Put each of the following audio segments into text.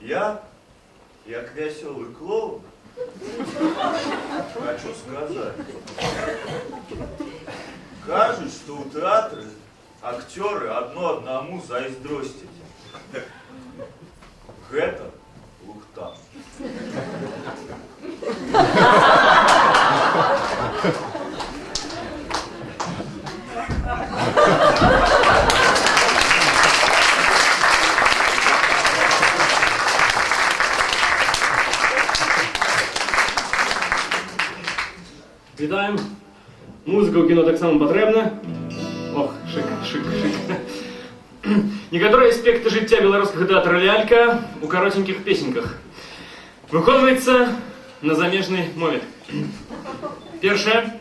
як веселый клоун, хочу сказать. Кажется, что у театра актеры одно одному зайздростить. Это лухта. Вітаємо. Музыка у кино так само потребна. Ох, шик. Некоторые аспекты життя белорусского театра «Лялька» у коротеньких песенках выконывается на замежной мове. Первое.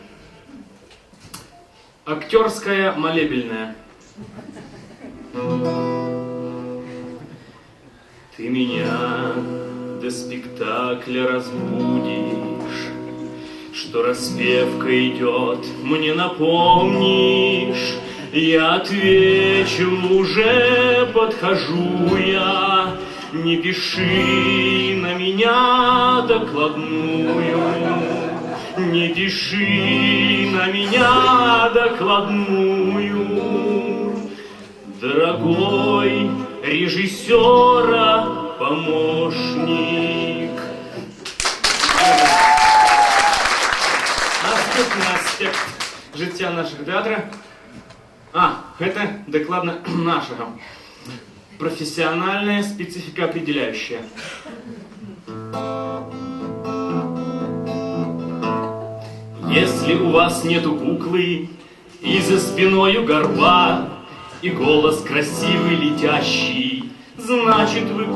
Актерская молебельная. Ты меня до спектакля разбудишь, что распевка идет, мне напомнишь. Я отвечу, уже подхожу я, не пиши на меня докладную, не пиши на меня докладную. Дорогой режиссера помощник. Наступний аспект життя нашого театру. Это докладно нашего. Профессиональная специфика определяющая. Если у вас нету куклы и за спиною горба, и голос красивый летящий, значит вы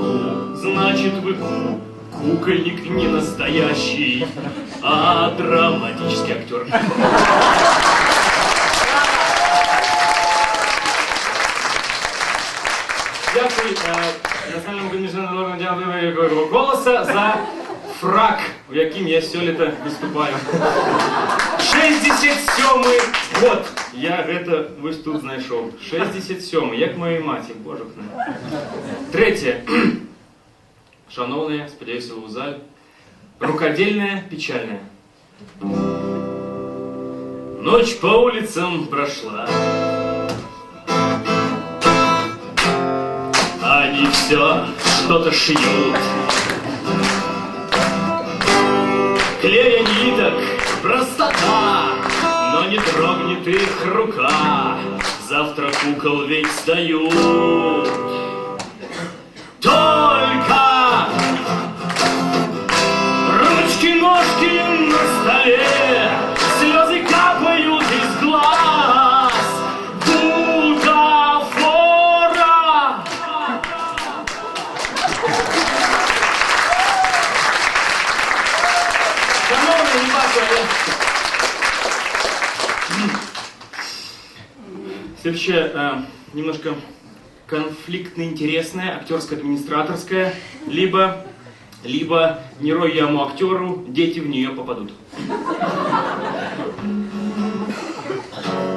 кукольник не настоящий, а драматический актер. Дякую Національному міжнародному діалогу голоса за фрак, в яким я сьогодні виступаю. 67-й год я это ось тут знайшов. 67-й, як моїй маті, боже мой. Третє. Шановні, сподіваюся, ви у залі. Рукодельная, печальная. Ночь по улицам прошла. Они все что-то шьют. Клея ниток, простота, но не дрогнет их рука. Завтра кукол ведь встают. Только ручки-ножки на столе, слезы капают из глаз. Бутафора. Шановні, не бачу. Следующее, немножко конфликтно-интересная, актерско-администраторская, либо не рой яму актеру, дети в нее попадут.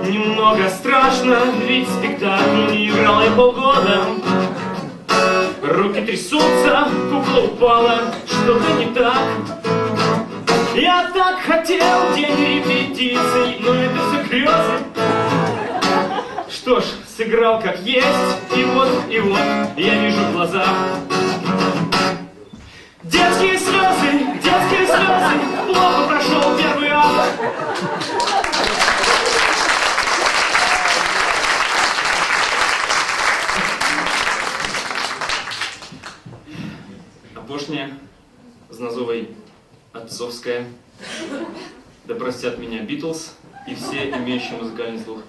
Немного страшно, ведь спектакль не играл я полгода. Руки трясутся, кукла упала, что-то не так. Я так хотел день репетиций, но это все грезы. Что ж, сыграл как есть, и вот, я вижу в глазах детские слезы, плохо прошел первый акт. Опошняя, з назовой отцовская. Да простят меня Битлз и все имеющие музыкальный слух.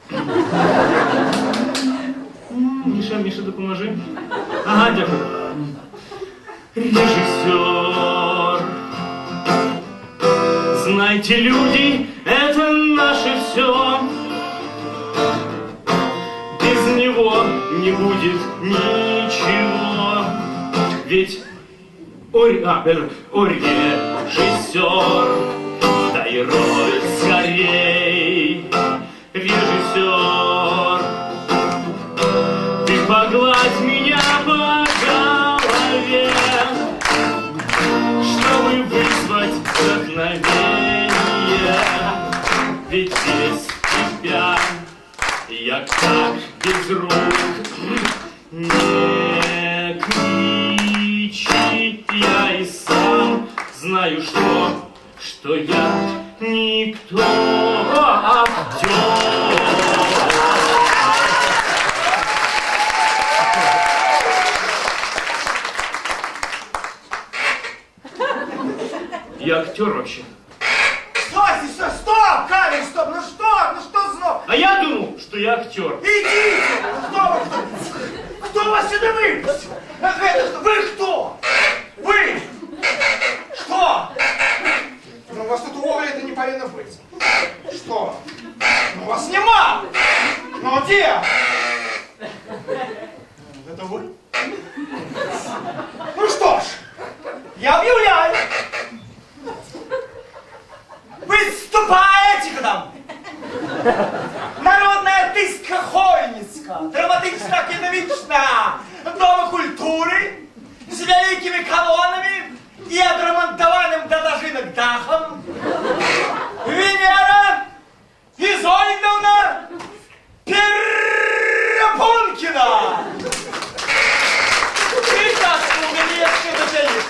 Миша, допоможи. Ага, дякую. Режиссер. Знайте, люди, это наше все. Без него не будет ничего. Ведь режиссер, дай роль скорей. Режиссер, ты погладь меня по голове. як так без рук. Не кричи, я и сам знаю, что я никто, актер. Я актер вообще. Стойте, стой, стоп, камень, стоп, ну что знов? А я думал, что я актер. Идите! Кто вас сюда выпустил? Вы кто? Вы? Что? Ну, у вас тут уволили, это не повинно быть. Что? Ну, вас нема! Ну, где? Это вы? Ну что ж, я объявляю. Выступаете к нам! Народная артистка Хойницка, драматична киновична, Дома культуры с великими колоннами и отремонтованным до дожинок дахом Венера Изольдовна Перепонкина! Прекрасно, умелецкая начальник.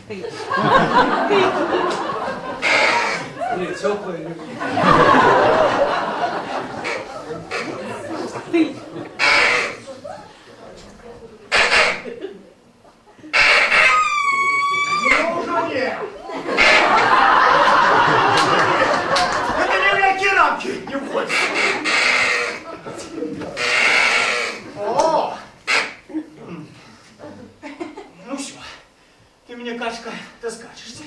Не, теплая любовь. Ну, уже нет. Это ни в какие рамки не входит. О! Ну все, ты мне, Катька, доскачешься.